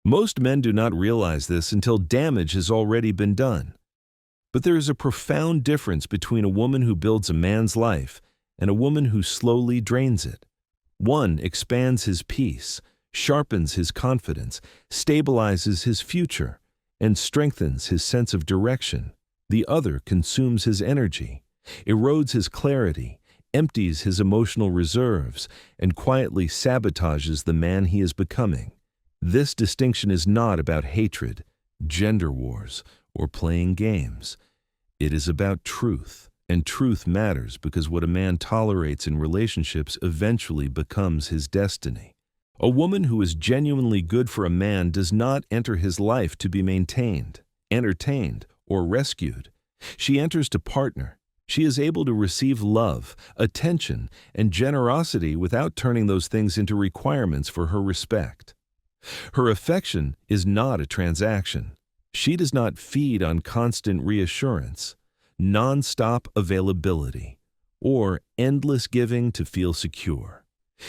Most men do not realize this until damage has already been done. But there is a profound difference between a woman who builds a man's life and a woman who slowly drains it. One expands his peace, sharpens his confidence, stabilizes his future, and strengthens his sense of direction. The other consumes his energy, erodes his clarity, empties his emotional reserves, and quietly sabotages the man he is becoming. This distinction is not about hatred, gender wars, or playing games. It is about truth, and truth matters because what a man tolerates in relationships eventually becomes his destiny. A woman who is genuinely good for a man does not enter his life to be maintained, entertained, or rescued. She enters to partner. She is able to receive love, attention, and generosity without turning those things into requirements for her respect. Her affection is not a transaction. She does not feed on constant reassurance, non-stop availability, or endless giving to feel secure.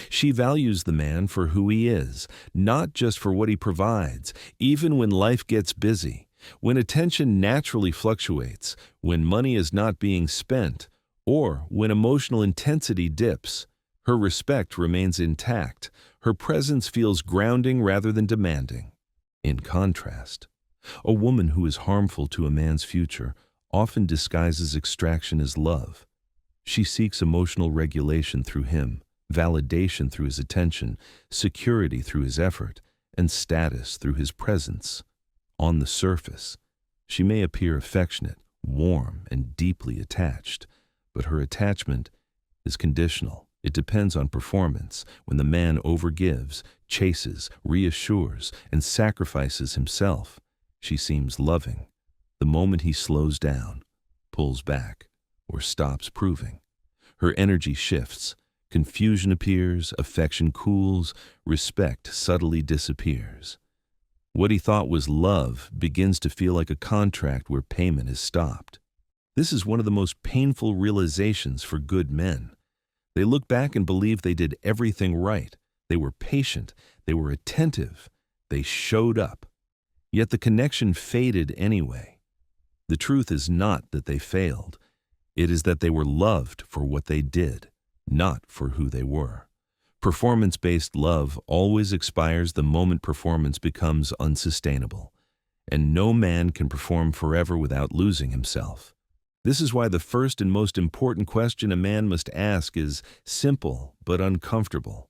She values the man for who he is, not just for what he provides, even when life gets busy, when attention naturally fluctuates, when money is not being spent, or when emotional intensity dips. Her respect remains intact. Her presence feels grounding rather than demanding. In contrast, a woman who is harmful to a man's future often disguises extraction as love. She seeks emotional regulation through him, validation through his attention, security through his effort, and status through his presence. On the surface, she may appear affectionate, warm, and deeply attached, but her attachment is conditional. It depends on performance. When the man overgives, chases, reassures, and sacrifices himself, she seems loving. The moment he slows down, pulls back, or stops proving, her energy shifts. Confusion appears, affection cools, respect subtly disappears. What he thought was love begins to feel like a contract where payment is stopped. This is one of the most painful realizations for good men. They look back and believe they did everything right. They were patient. They were attentive. They showed up. Yet the connection faded anyway. The truth is not that they failed. It is that they were loved for what they did, not for who they were. Performance-based love always expires the moment performance becomes unsustainable, and no man can perform forever without losing himself. This is why the first and most important question a man must ask is simple but uncomfortable.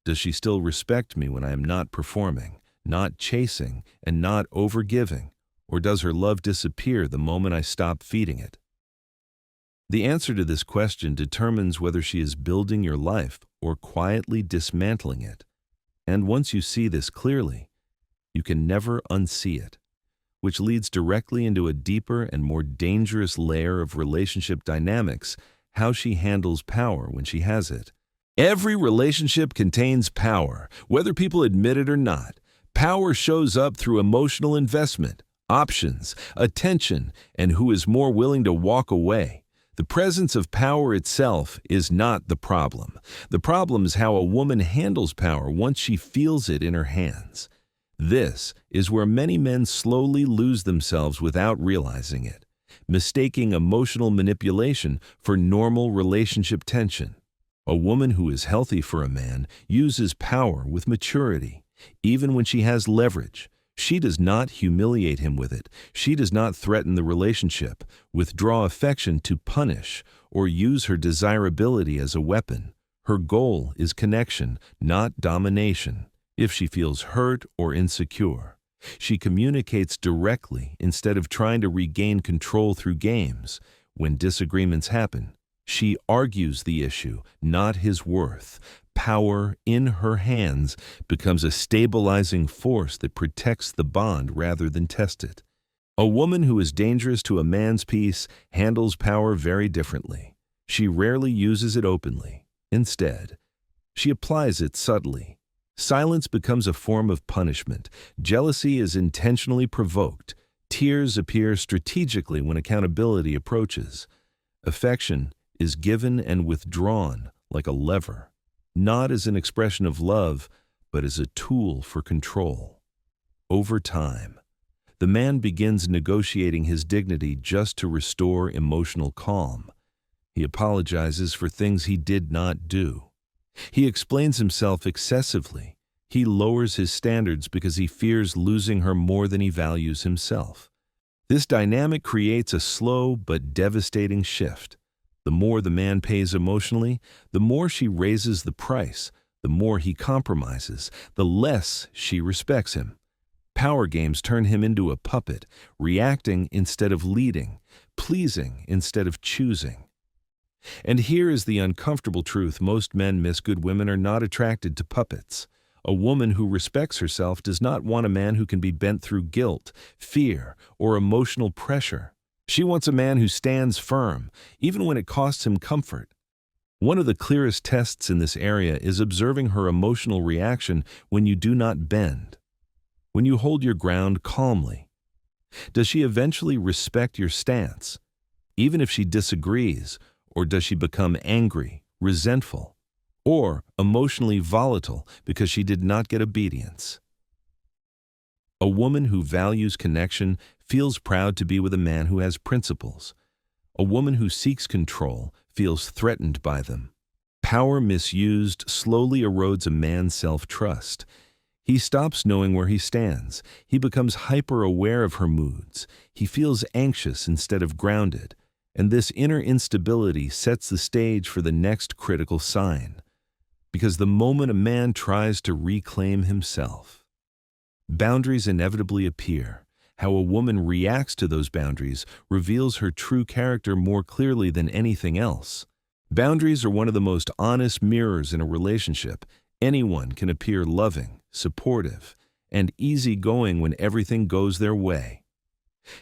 Does she still respect me when I am not performing, not chasing, and not overgiving? Or does her love disappear the moment I stop feeding it? The answer to this question determines whether she is building your life or quietly dismantling it. And once you see this clearly, you can never unsee it, which leads directly into a deeper and more dangerous layer of relationship dynamics: how she handles power when she has it. Every relationship contains power, whether people admit it or not. Power shows up through emotional investment, options, attention, and who is more willing to walk away. The presence of power itself is not the problem. The problem is how a woman handles power once she feels it in her hands. This is where many men slowly lose themselves without realizing it, mistaking emotional manipulation for normal relationship tension. A woman who is healthy for a man uses power with maturity. Even when she has leverage, she does not humiliate him with it. She does not threaten the relationship, withdraw affection to punish, or use her desirability as a weapon. Her goal is connection, not domination. If she feels hurt or insecure, she communicates directly instead of trying to regain control through games. When disagreements happen, she argues the issue, not his worth. Power in her hands becomes a stabilizing force that protects the bond rather than tests it. A woman who is dangerous to a man's peace handles power very differently. She rarely uses it openly. Instead, she applies it subtly. Silence becomes a form of punishment. Jealousy is intentionally provoked. Tears appear strategically when accountability approaches. Affection is given and withdrawn like a lever, not as an expression of love, but as a tool for control. over time. The man begins negotiating his dignity just to restore emotional calm. He apologizes for things he did not do. He explains himself excessively. He lowers his standards because he fears losing her more than he values himself. This dynamic creates a slow but devastating shift. The more the man pays emotionally, the more she raises the price. The more he compromises, the less she respects him. Power games turn him into a puppet, reacting instead of leading, pleasing instead of choosing. And here is the uncomfortable truth: most men miss good women are not attracted to puppets. A woman who respects herself does not want a man who can be bent through guilt, fear, or emotional pressure. She wants a man who stands firm, even when it costs him comfort. One of the clearest tests in this area is observing her emotional reaction when you do not bend, when you hold your ground calmly. Does she eventually respect your stance, even if she disagrees, or does she become angry, resentful, or emotionally volatile because she did not get obedience? A woman who values connection feels proud to be with a man who has principles. A woman who seeks control feels threatened by them. Power misused slowly erodes a man's self-trust. He stops knowing where he stands. He becomes hyper-aware of her moods. He feels anxious instead of grounded. And this inner instability sets the stage for the next critical sign. Because the moment a man tries to reclaim himself, boundaries inevitably appear. How a woman reacts to those boundaries reveals her true character more clearly than anything else. Boundaries are one of the most honest mirrors in a relationship. Anyone can appear loving, supportive, and easygoing when everything goes their way.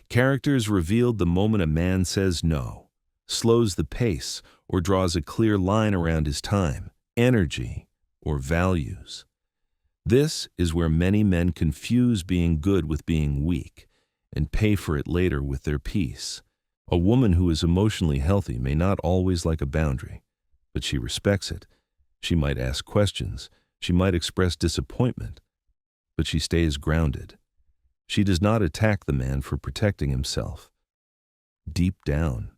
Character is revealed the moment a man says no, slows the pace, or draws a clear line around his time, energy, or values. This is where many men confuse being good with being weak, and pay for it later with their peace. A woman who is emotionally healthy may not always like a boundary, but she respects it. She might ask questions. She might express disappointment, but she stays grounded. She does not attack the man for protecting himself. Deep down,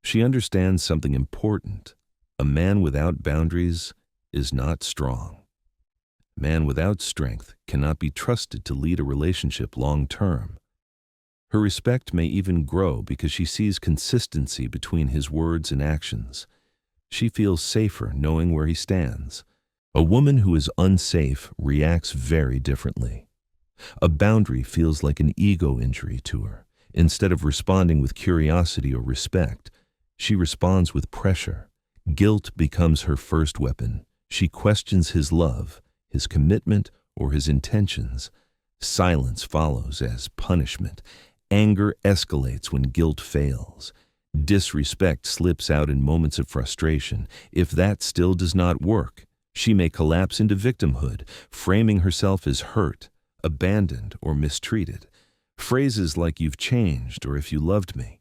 she understands something important. A man without boundaries is not strong. A man without strength cannot be trusted to lead a relationship long term. Her respect may even grow because she sees consistency between his words and actions. She feels safer knowing where he stands. A woman who is unsafe reacts very differently. A boundary feels like an ego injury to her. Instead of responding with curiosity or respect, she responds with pressure. Guilt becomes her first weapon. She questions his love, his commitment, or his intentions. Silence follows as punishment. Anger escalates when guilt fails. Disrespect slips out in moments of frustration. If that still does not work, she may collapse into victimhood, framing herself as hurt, abandoned, or mistreated. Phrases like "you've changed" or "if you loved me,"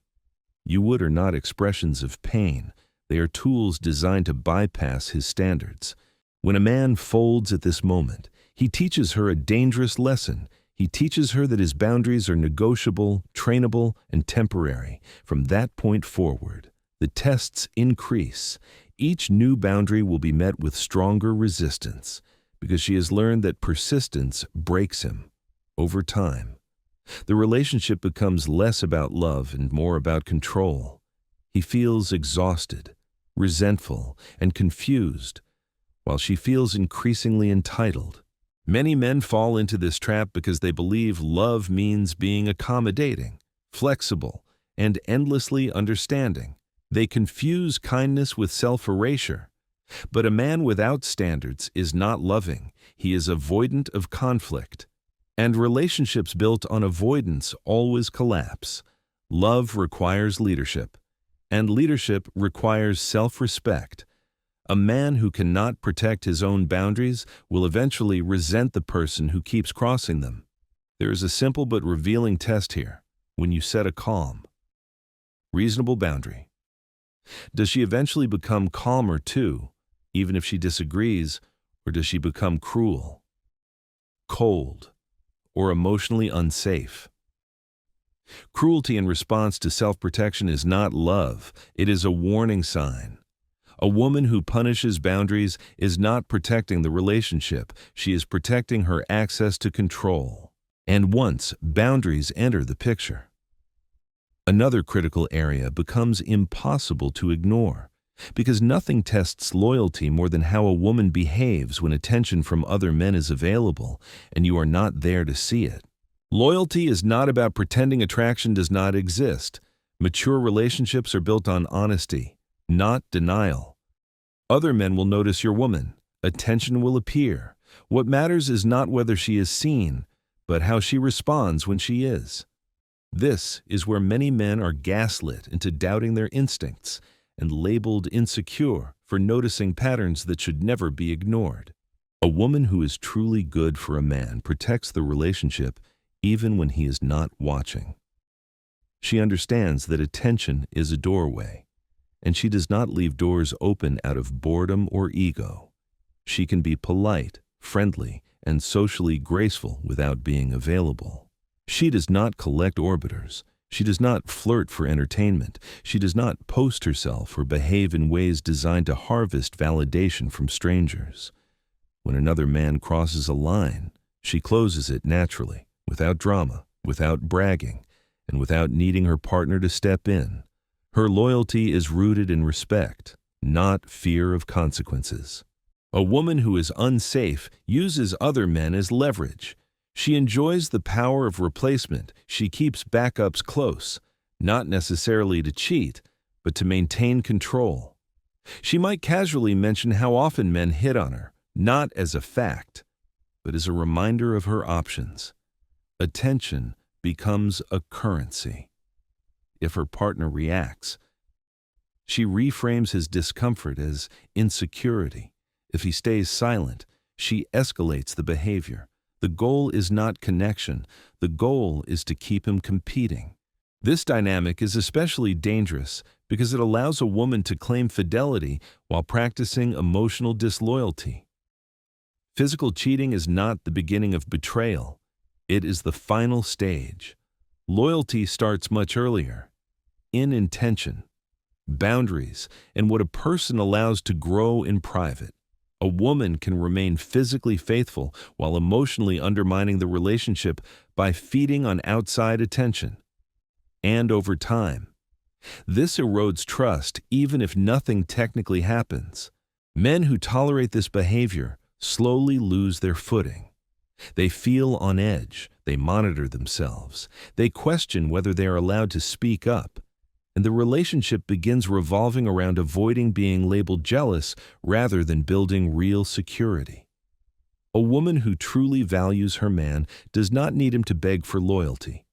"you would" are not expressions of pain. They are tools designed to bypass his standards. When a man folds at this moment, he teaches her a dangerous lesson. He teaches her that his boundaries are negotiable, trainable, and temporary. From that point forward, the tests increase. Each new boundary will be met with stronger resistance because she has learned that persistence breaks him. Over time, the relationship becomes less about love and more about control. He feels exhausted, resentful, and confused, while she feels increasingly entitled. Many men fall into this trap because they believe love means being accommodating, flexible, and endlessly understanding. They confuse kindness with self-erasure. But a man without standards is not loving. He is avoidant of conflict. And relationships built on avoidance always collapse. Love requires leadership, and leadership requires self-respect. A man who cannot protect his own boundaries will eventually resent the person who keeps crossing them. There is a simple but revealing test here. When you set a calm, reasonable boundary, does she eventually become calmer too, even if she disagrees, or does she become cruel, cold, or emotionally unsafe. Cruelty in response to self-protection is not love, it is a warning sign. A woman who punishes boundaries is not protecting the relationship, she is protecting her access to control. And once boundaries enter the picture, another critical area becomes impossible to ignore, because nothing tests loyalty more than how a woman behaves when attention from other men is available and you are not there to see it. Loyalty is not about pretending attraction does not exist. Mature relationships are built on honesty, not denial. Other men will notice your woman. Attention will appear. What matters is not whether she is seen, but how she responds when she is. This is where many men are gaslit into doubting their instincts and labeled insecure for noticing patterns that should never be ignored. A woman who is truly good for a man protects the relationship even when he is not watching. She understands that attention is a doorway, and she does not leave doors open out of boredom or ego. She can be polite, friendly, and socially graceful without being available. She does not collect orbiters. She does not flirt for entertainment. She does not post herself or behave in ways designed to harvest validation from strangers. When another man crosses a line, she closes it naturally, without drama, without bragging, and without needing her partner to step in. Her loyalty is rooted in respect, not fear of consequences. A woman who is unsafe uses other men as leverage. She enjoys the power of replacement. She keeps backups close, not necessarily to cheat, but to maintain control. She might casually mention how often men hit on her, not as a fact, but as a reminder of her options. Attention becomes a currency. If her partner reacts, she reframes his discomfort as insecurity. If he stays silent, she escalates the behavior. The goal is not connection. The goal is to keep him competing. This dynamic is especially dangerous because it allows a woman to claim fidelity while practicing emotional disloyalty. Physical cheating is not the beginning of betrayal. It is the final stage. Loyalty starts much earlier, in intention, boundaries, and what a person allows to grow in private. A woman can remain physically faithful while emotionally undermining the relationship by feeding on outside attention. And over time, this erodes trust even if nothing technically happens. Men who tolerate this behavior slowly lose their footing. They feel on edge. They monitor themselves. They question whether they are allowed to speak up. And the relationship begins revolving around avoiding being labeled jealous rather than building real security. A woman who truly values her man does not need him to beg for loyalty.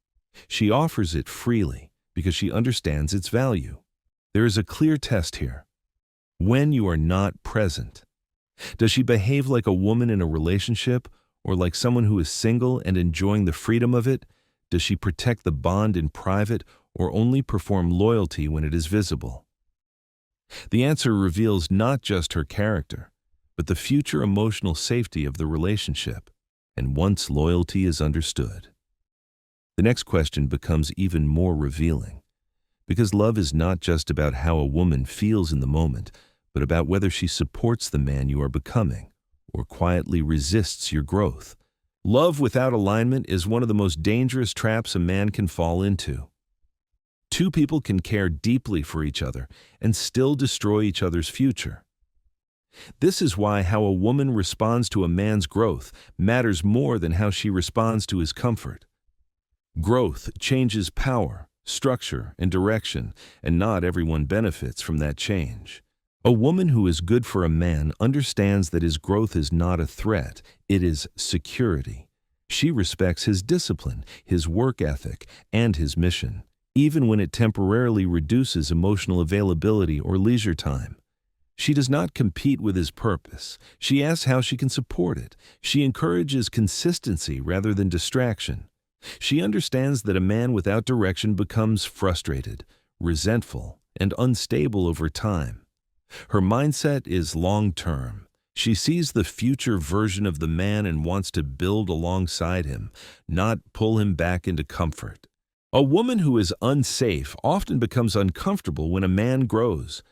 She offers it freely because she understands its value. There is a clear test here. When you are not present, does she behave like a woman in a relationship or like someone who is single and enjoying the freedom of it? Does she protect the bond in private or only perform loyalty when it is visible? The answer reveals not just her character, but the future emotional safety of the relationship, and once loyalty is understood. The next question becomes even more revealing, because love is not just about how a woman feels in the moment, but about whether she supports the man you are becoming or quietly resists your growth. Love without alignment is one of the most dangerous traps a man can fall into. Two people can care deeply for each other and still destroy each other's future. This is why how a woman responds to a man's growth matters more than how she responds to his comfort. Growth changes power, structure, and direction, and not everyone benefits from that change. A woman who is good for a man understands that his growth is not a threat, it is security. She respects his discipline, his work ethic, and his mission, even when it temporarily reduces emotional availability or leisure time. She does not compete with his purpose. She asks how she can support it. She encourages consistency rather than distraction. She understands that a man without direction becomes frustrated, resentful, and unstable over time. Her mindset is long-term. She sees the future version of the man and wants to build alongside him, not pull him back into comfort. A woman who is unsafe often becomes uncomfortable when a man grows.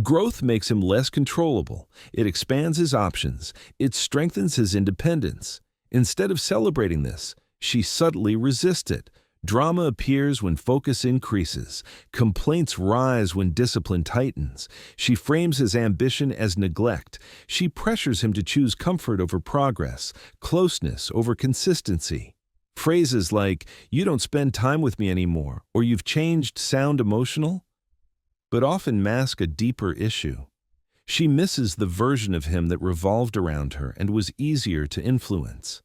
Growth makes him less controllable. It expands his options. It strengthens his independence. Instead of celebrating this, she subtly resists it. Drama appears when focus increases. Complaints rise when discipline tightens. She frames his ambition as neglect. She pressures him to choose comfort over progress, closeness over consistency. Phrases like, "You don't spend time with me anymore," or "You've changed," sound emotional, but often mask a deeper issue. She misses the version of him that revolved around her and was easier to influence.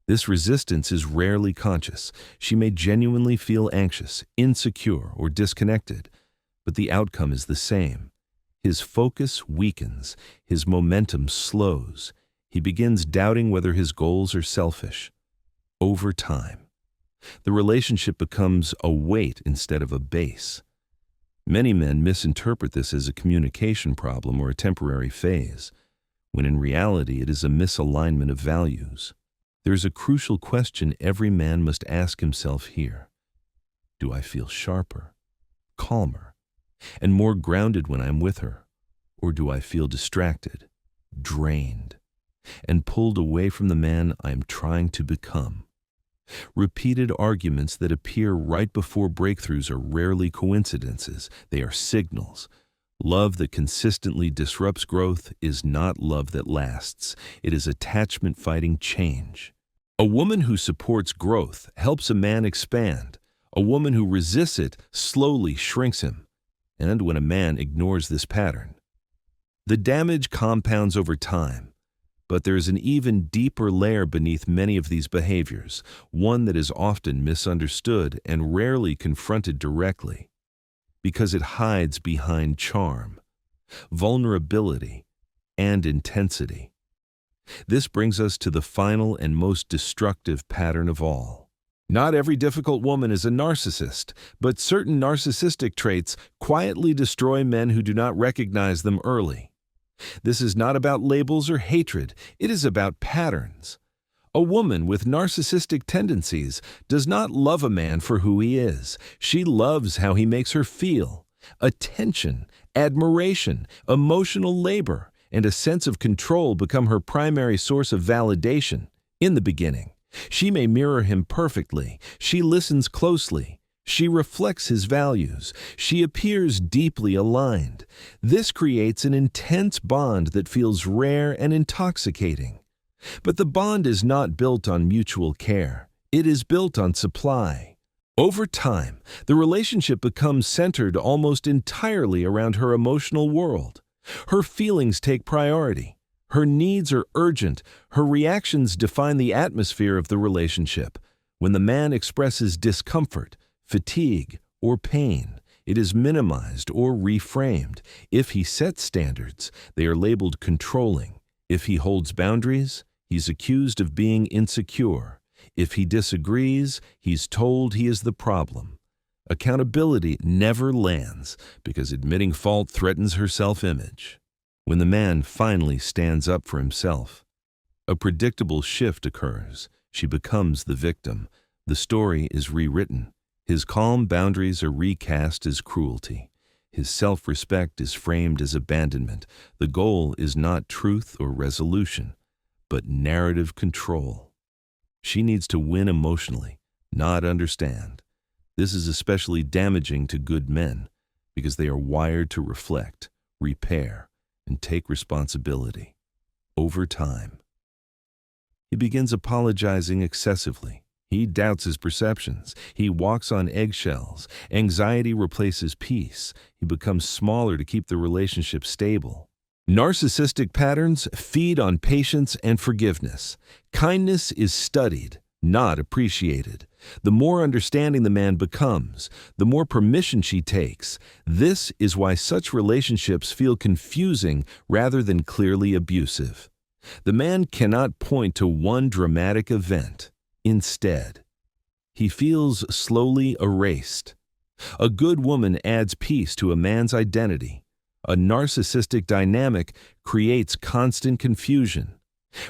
This resistance is rarely conscious. She may genuinely feel anxious, insecure, or disconnected, but the outcome is the same. His focus weakens, his momentum slows. He begins doubting whether his goals are selfish. Over time, the relationship becomes a weight instead of a base. Many men misinterpret this as a communication problem or a temporary phase, when in reality it is a misalignment of values. There is a crucial question every man must ask himself here. Do I feel sharper, calmer, and more grounded when I'm with her? Or do I feel distracted, drained, and pulled away from the man I am trying to become? Repeated arguments that appear right before breakthroughs are rarely coincidences. They are signals. Love that consistently disrupts growth is not love that lasts. It is attachment fighting change. A woman who supports growth helps a man expand. A woman who resists it slowly shrinks him. And when a man ignores this pattern, the damage compounds over time. But there is an even deeper layer beneath many of these behaviors, one that is often misunderstood and rarely confronted directly, because it hides behind charm, vulnerability, and intensity. This brings us to the final and most destructive pattern of all. Not every difficult woman is a narcissist, but certain narcissistic traits quietly destroy men who do not recognize them early. This is not about labels or hatred, it is about patterns. A woman with narcissistic tendencies does not love a man for who he is. She loves how he makes her feel. Attention, admiration, emotional labor, and a sense of control become her primary source of validation. In the beginning, she may mirror him perfectly. She listens closely. She reflects his values. She appears deeply aligned. This creates an intense bond that feels rare and intoxicating. But the bond is not built on mutual care. It is built on supply. Over time, the relationship becomes centered almost entirely around her emotional world. Her feelings take priority. Her needs are urgent. Her reactions define the atmosphere of the relationship. When the man expresses discomfort, fatigue, or pain, it is minimized or reframed. If he sets standards, they are labeled controlling. If he holds boundaries, he's accused of being insecure. If he disagrees, he's told he is the problem. Accountability never lands because admitting fault threatens her self-image. When the man finally stands up for himself, a predictable shift occurs. She becomes the victim. The story is rewritten. His calm boundaries are recast as cruelty. His self-respect is framed as abandonment. The goal is not truth or resolution, but narrative control. She needs to win emotionally, not understand. This is especially damaging to good men because they are wired to reflect, repair, and take responsibility. Over time, he begins apologizing excessively. He doubts his perceptions. He walks on eggshells. Anxiety replaces peace. He becomes smaller to keep the relationship stable. Narcissistic patterns feed on patience and forgiveness. Kindness is studied, not appreciated. The more understanding the man becomes, the more permission she takes. This is why such relationships feel confusing rather than clearly abusive. The man cannot point to one dramatic event. Instead, he feels slowly erased. A good woman adds peace to a man's identity. A narcissistic dynamic creates constant confusion,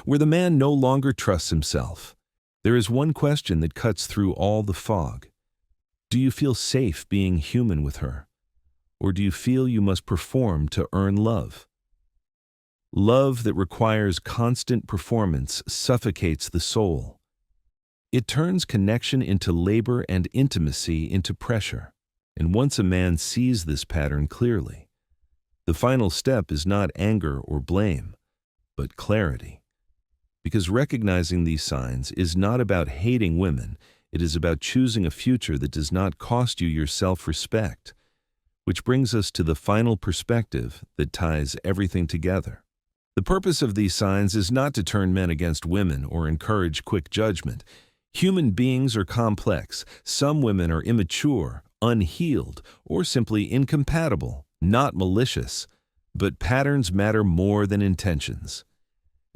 where the man no longer trusts himself. There is one question that cuts through all the fog. Do you feel safe being human with her? Or do you feel you must perform to earn love? Love that requires constant performance suffocates the soul. It turns connection into labor and intimacy into pressure. And once a man sees this pattern clearly, the final step is not anger or blame, but clarity. Because recognizing these signs is not about hating women, it is about choosing a future that does not cost you your self-respect. Which brings us to the final perspective that ties everything together. The purpose of these signs is not to turn men against women or encourage quick judgment. Human beings are complex. Some women are immature, unhealed, or simply incompatible, not malicious. But patterns matter more than intentions.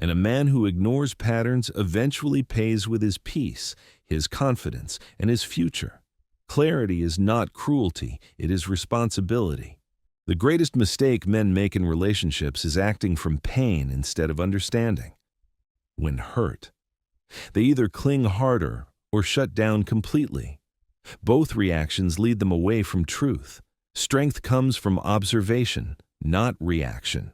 And a man who ignores patterns eventually pays with his peace, his confidence, and his future. Clarity is not cruelty, it is responsibility. The greatest mistake men make in relationships is acting from pain instead of understanding. When hurt, they either cling harder or shut down completely. Both reactions lead them away from truth. Strength comes from observation, not reaction.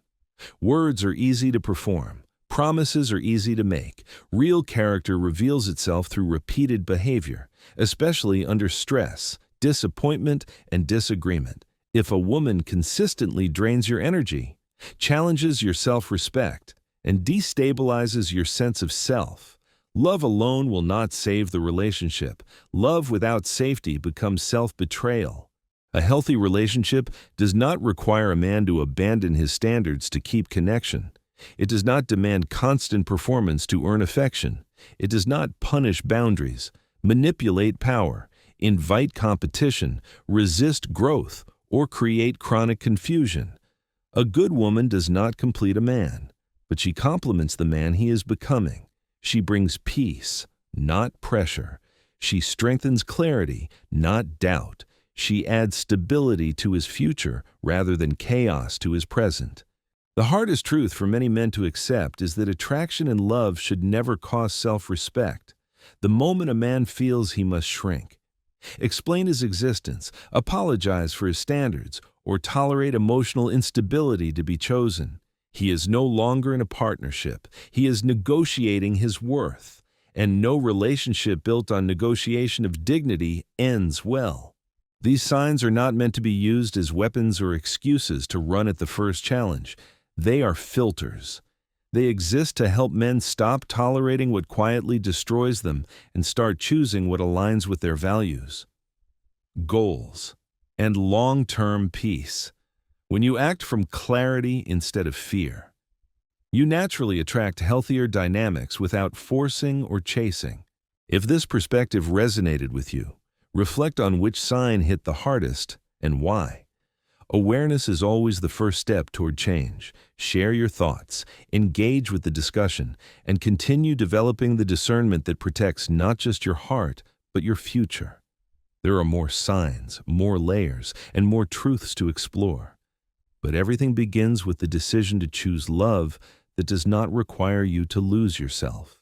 Words are easy to perform. Promises are easy to make. Real character reveals itself through repeated behavior, especially under stress, disappointment, and disagreement. If a woman consistently drains your energy, challenges your self-respect, and destabilizes your sense of self, love alone will not save the relationship. Love without safety becomes self-betrayal. A healthy relationship does not require a man to abandon his standards to keep connection. It does not demand constant performance to earn affection. It does not punish boundaries, manipulate power, invite competition, resist growth, or create chronic confusion. A good woman does not complete a man, but she complements the man he is becoming. She brings peace, not pressure. She strengthens clarity, not doubt. She adds stability to his future rather than chaos to his present. The hardest truth for many men to accept is that attraction and love should never cost self-respect. The moment a man feels he must shrink, explain his existence, apologize for his standards, or tolerate emotional instability to be chosen, he is no longer in a partnership. He is negotiating his worth. And no relationship built on negotiation of dignity ends well. These signs are not meant to be used as weapons or excuses to run at the first challenge. They are filters. They exist to help men stop tolerating what quietly destroys them and start choosing what aligns with their values, goals, and long-term peace. When you act from clarity instead of fear, you naturally attract healthier dynamics without forcing or chasing. If this perspective resonated with you, reflect on which sign hit the hardest and why. Awareness is always the first step toward change. Share your thoughts, engage with the discussion, and continue developing the discernment that protects not just your heart, but your future. There are more signs, more layers, and more truths to explore. But everything begins with the decision to choose love that does not require you to lose yourself.